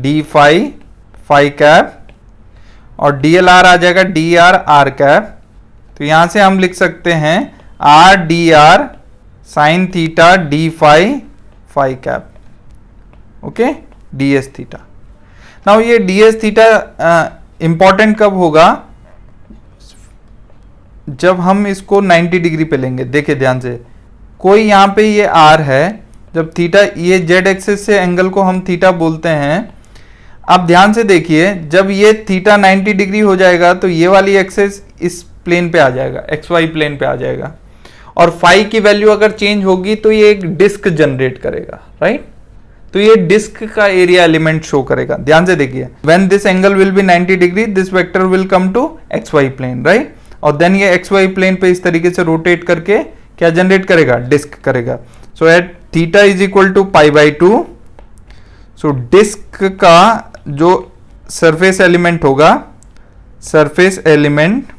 D phi phi cap, और DLR आ जाएगा DR R कैप. तो यहां से हम लिख सकते हैं R DR sine theta D phi phi cap, okay, DS theta. Now ये DS थीटा इंपॉर्टेंट कब होगा? जब हम इसको 90 डिग्री पे लेंगे. देखिए ध्यान से, कोई यहां पे ये R है, जब थीटा, ये Z एक्सिस से एंगल को हम थीटा बोलते हैं. आप ध्यान से देखिए, जब ये थीटा 90 डिग्री हो जाएगा तो ये वाली एक्सिस इस प्लेन पे आ जाएगा, XY प्लेन पे आ जाएगा, और फाई की वैल्यू अगर चेंज होगी तो ये एक डिस्क जनरेट करेगा, राइट? तो ये डिस्क का एरिया एलिमेंट शो करेगा. ध्यान से देखिए, when this angle will be 90 degree, this vector will come to XY plane, right? और देन ये XY प्लेन पे इस तरीके से रोटेट करके क्या जनरेट करेगा? डिस्क करेगा. So at theta is equal to π/2, so disc का जो सरफेस एलिमेंट होगा, surface element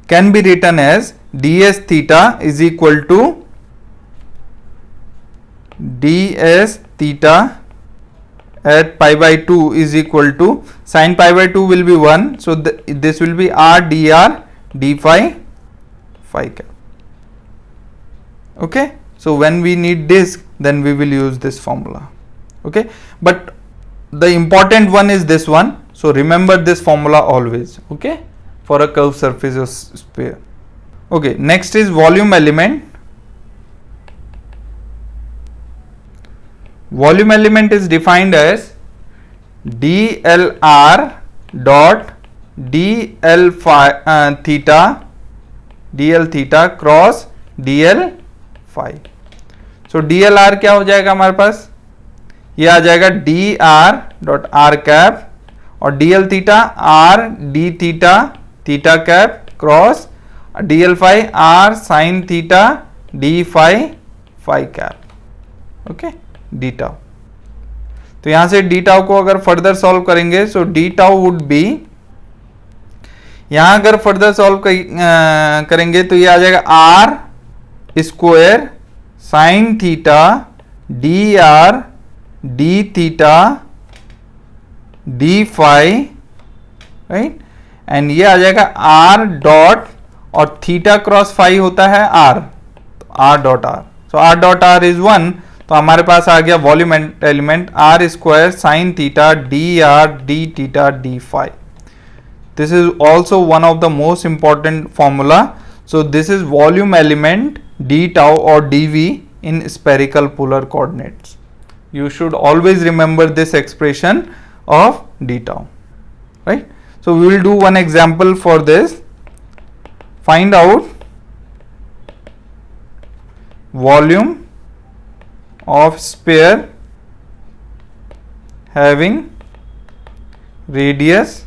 can be written as ds theta is equal to ds theta at π/2 is equal to sin π/2 will be 1, so this will be R dr d phi phi cap. Okay, so when we need disk, then we will use this formula. Okay, but the important one is this one, so remember this formula always, okay, for a curved surface of sphere. Okay, next is volume element. Volume element is defined as DLR dot DL theta cross DL phi. So DLR क्या हो जाएगा हमारे पास? ये आ जाएगा DR dot R cap, और DL theta R D theta theta cap cross DL phi R sin theta D phi phi cap, okay, D tau. तो यहां से D tau को अगर फर्दर सॉल्व करेंगे, सो D tau वुड बी, यहां अगर further solve करेंगे तो ये आ जाएगा R square sine theta DR D theta D phi, right? And ये आ जाएगा R डॉट, और थीटा क्रॉस फाई होता है R, तो R dot R, so R dot R is 1, तो हमारे पास आ गया volume element R square sine theta DR D theta D phi. This is also one of the most important formula. So this is volume element D tau or dV in spherical polar coordinates. You should always remember this expression of D tau, right? So we will do one example for this. Find out volume of sphere having radius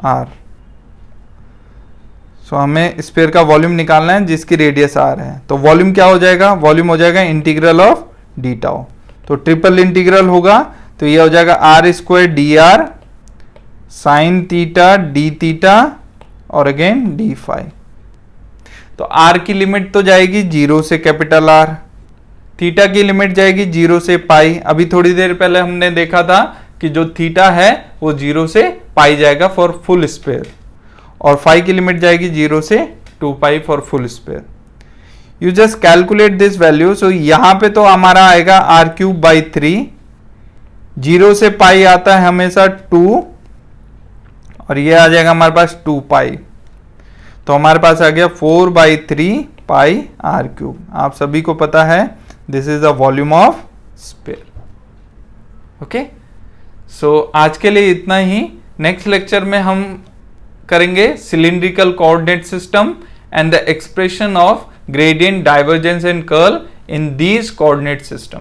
r. सो हमें sphere का volume निकालना है जिसकी radius r है. तो volume क्या हो जाएगा? वॉल्यूम हो जाएगा इंटीग्रल ऑफ डी टाउ. तो ट्रिपल इंटीग्रल होगा, तो ये हो जाएगा r square d r sine theta d theta और अगेन डी फाई. तो आर की लिमिट तो जाएगी 0 से कैपिटल आर, थीटा की लिमिट जाएगी 0 से पाई. अभी थोड़ी देर पहले हमने देखा था कि जो थीटा है वो 0 से पाई जाएगा फॉर फुल स्फीयर, और फाई की लिमिट जाएगी 0 से 2 pi for full sphere. You just calculate this value. So यहां पे तो हमारा आएगा r³/3. 0 से पाई आता है हमेशा 2 और ये आ जाएगा हमारे पास 2 पाई. तो हमारे पास आ गया 4/3 पाई r³. आप सभी को पता है this is the volume of sphere. Okay, so आज के लिए इतना ही. नेक्स्ट लेक्चर में हम करेंगे cylindrical coordinate system and the expression of gradient, divergence and curl in these coordinate system.